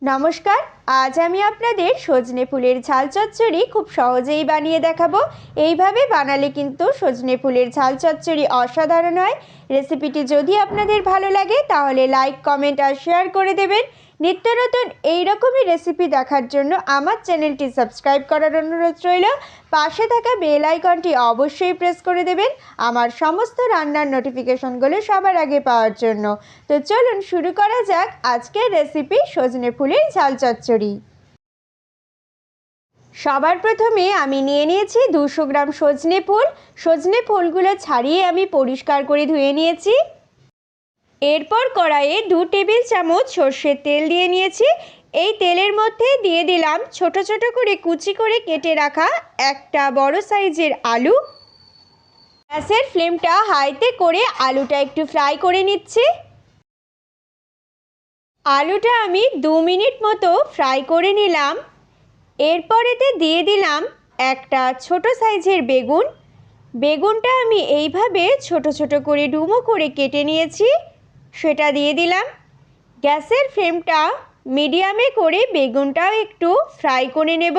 নমস্কার। আজ আমি আপনাদের সজনে ফুলের ঝাল চচ্চড়ি খুব সহজেই বানিয়ে দেখাবো। এইভাবে বানালে কিন্তু সজনে ফুলের ঝাল চচ্চড়ি অসাধারণ হয়। রেসিপিটি যদি আপনাদের ভালো লাগে তাহলে লাইক, কমেন্ট আর শেয়ার করে দেবেন। নিত্য নতুন এইরকমই রেসিপি দেখার জন্য আমার চ্যানেলটি সাবস্ক্রাইব করার অনুরোধ রইল। পাশে থাকা বেল আইকনটি অবশ্যই প্রেস করে দেবেন আমার সমস্ত রান্নার নোটিফিকেশনগুলো সবার আগে পাওয়ার জন্য। তো চলুন শুরু করা যাক আজকের রেসিপি সজনে ফুলের ঝাল চচ্চড়ি। সবার প্রথমে আমি নিয়ে নিয়েছি 200 গ্রাম সজনে ফুল। সজনে ফুলগুলো ছাড়িয়ে আমি পরিষ্কার করে ধুয়ে নিয়েছি। এরপর কড়াইয়ে 2 টেবিল চামচ সর্ষের তেল দিয়ে নিয়েছি। এই তেলের মধ্যে দিয়ে দিলাম ছোট ছোট করে কুচি করে কেটে রাখা একটা বড় সাইজের আলু। গ্যাসের ফ্লেমটা হাইতে করে আলুটা একটু ফ্রাই করে নিচ্ছি। আলুটা আমি 2 মিনিট মতো ফ্রাই করে নিলাম। এরপরেতে দিয়ে দিলাম একটা ছোট সাইজের বেগুন। বেগুনটা আমি এইভাবে ছোট ছোট করে ডুমো করে কেটে নিয়েছি, সেটা দিয়ে দিলাম। গ্যাসের ফ্লেমটা মিডিয়ামে করে বেগুনটাও একটু ফ্রাই করে নেব।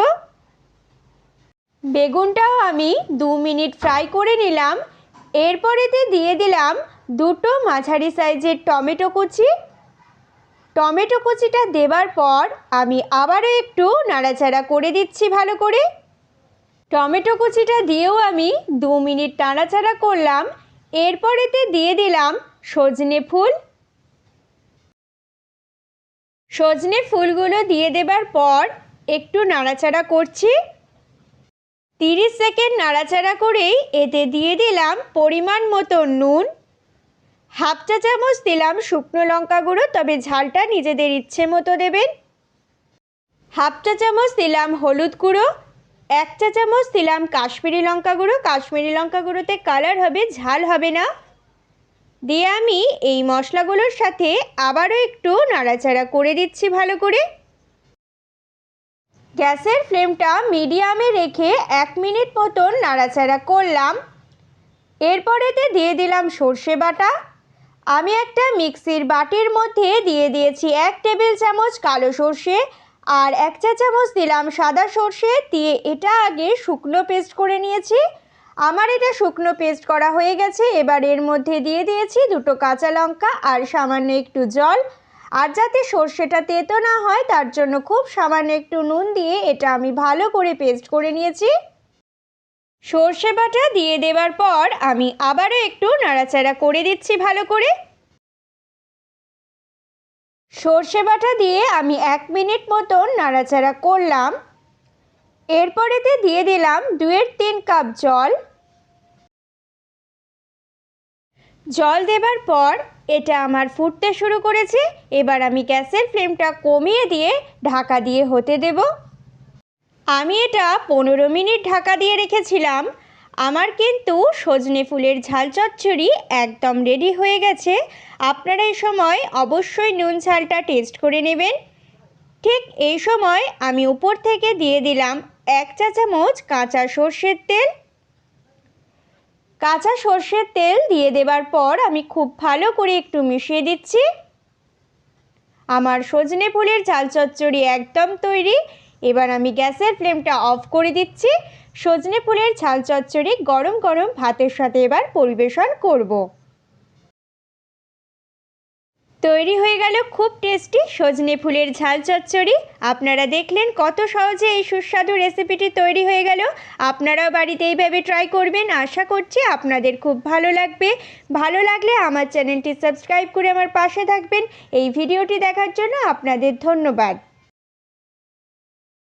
বেগুনটাও আমি 2 মিনিট ফ্রাই করে নিলাম। এরপরেতে দিয়ে দিলাম 2টো মাঝারি সাইজের টমেটো কুচি। টমেটো কুচিটা দেবার পর আমি আবারও একটু নাড়াচাড়া করে দিচ্ছি ভালো করে। টমেটো কুচিটা দিয়েও আমি 2 মিনিট নাড়াচাড়া করলাম। এরপরেতে দিয়ে দিলাম সজনে ফুল। সজনে ফুলগুলো দিয়ে দেবার পর একটু নাড়াচাড়া করছি। 30 সেকেন্ড নাড়াচাড়া করেই এতে দিয়ে দিলাম পরিমাণ মতো নুন। হাফ চা চামচ দিলাম শুকনো লঙ্কা গুঁড়ো, তবে ঝালটা নিজেদের ইচ্ছে মতো দেবেন। হাফ চা চামচ দিলাম হলুদ গুঁড়ো। 1 চা চামচ দিলাম কাশ্মীরি লঙ্কা গুঁড়ো। কাশ্মীরি লঙ্কা গুঁড়োতে কালার হবে, ঝাল হবে না। দিয়ে আমি এই মশলাগুলোর সাথে আবারও একটু নাড়াচাড়া করে দিচ্ছি ভালো করে। গ্যাসের ফ্লেমটা মিডিয়ামে রেখে 1 মিনিট মতন নাড়াচাড়া করলাম। এরপরেতে দিয়ে দিলাম সর্ষে বাটা। আমি একটা মিক্সির বাটির মধ্যে দিয়ে দিয়েছি 1 টেবিল চামচ কালো সর্ষে আর 1 চা চামচ দিলাম সাদা সর্ষে। দিয়ে এটা আগে শুকনো পেস্ট করে নিয়েছি। আমার এটা শুকনো পেস্ট করা হয়ে গেছে। এবার এর মধ্যে দিয়ে দিয়েছি 2টো কাঁচা লঙ্কা আর সামান্য একটু জল। আর যাতে সর্ষেটা তেতো না হয় তার জন্য খুব সামান্য একটু নুন দিয়ে এটা আমি ভালো করে পেস্ট করে নিয়েছি। সর্ষে বাটা দিয়ে দেবার পর আমি আবারও একটু নাড়াচাড়া করে দিচ্ছি ভালো করে। সর্ষে বাটা দিয়ে আমি 1 মিনিট মতন নাড়াচাড়া করলাম। এরপরেতে দিয়ে দিলাম 2-3 কাপ জল। জল দেবার পর এটা আমার ফুটতে শুরু করেছে। এবার আমি গ্যাসের ফ্লেমটা কমিয়ে দিয়ে ঢাকা দিয়ে হতে দেব। আমি এটা 15 মিনিট ঢাকা দিয়ে রেখেছিলাম। আমার কিন্তু সজনে ফুলের ঝাল চচ্চড়ি একদম রেডি হয়ে গেছে। আপনারা এই সময় অবশ্যই নুন ঝালটা টেস্ট করে নেবেন। ঠিক এই সময় আমি উপর থেকে দিয়ে দিলাম 1 চা চামচ কাঁচা সর্ষের তেল। কাঁচা সর্ষের তেল দিয়ে দেবার পর আমি খুব ভালো করে একটু মিশিয়ে দিচ্ছি। আমার সজনে ফুলের ঝাল চচ্চড়ি একদম তৈরি। এবার আমি গ্যাসের ফ্লেমটা অফ করে দিচ্ছি। সজনে ফুলের ঝাল চচ্চড়ি গরম গরম ভাতের সাথে এবার পরিবেশন করব। তৈরি হয়ে গেল খুব টেস্টি সজনে ফুলের ঝাল চচ্চড়ি। আপনারা দেখলেন কত সহজে এই সুস্বাদু রেসিপিটি তৈরি হয়ে গেল। আপনারাও বাড়িতে এইভাবে ট্রাই করবেন। আশা করছি আপনাদের খুব ভালো লাগবে। ভালো লাগলে আমার চ্যানেলটি সাবস্ক্রাইব করে আমার পাশে থাকবেন। এই ভিডিওটি দেখার জন্য আপনাদের ধন্যবাদ।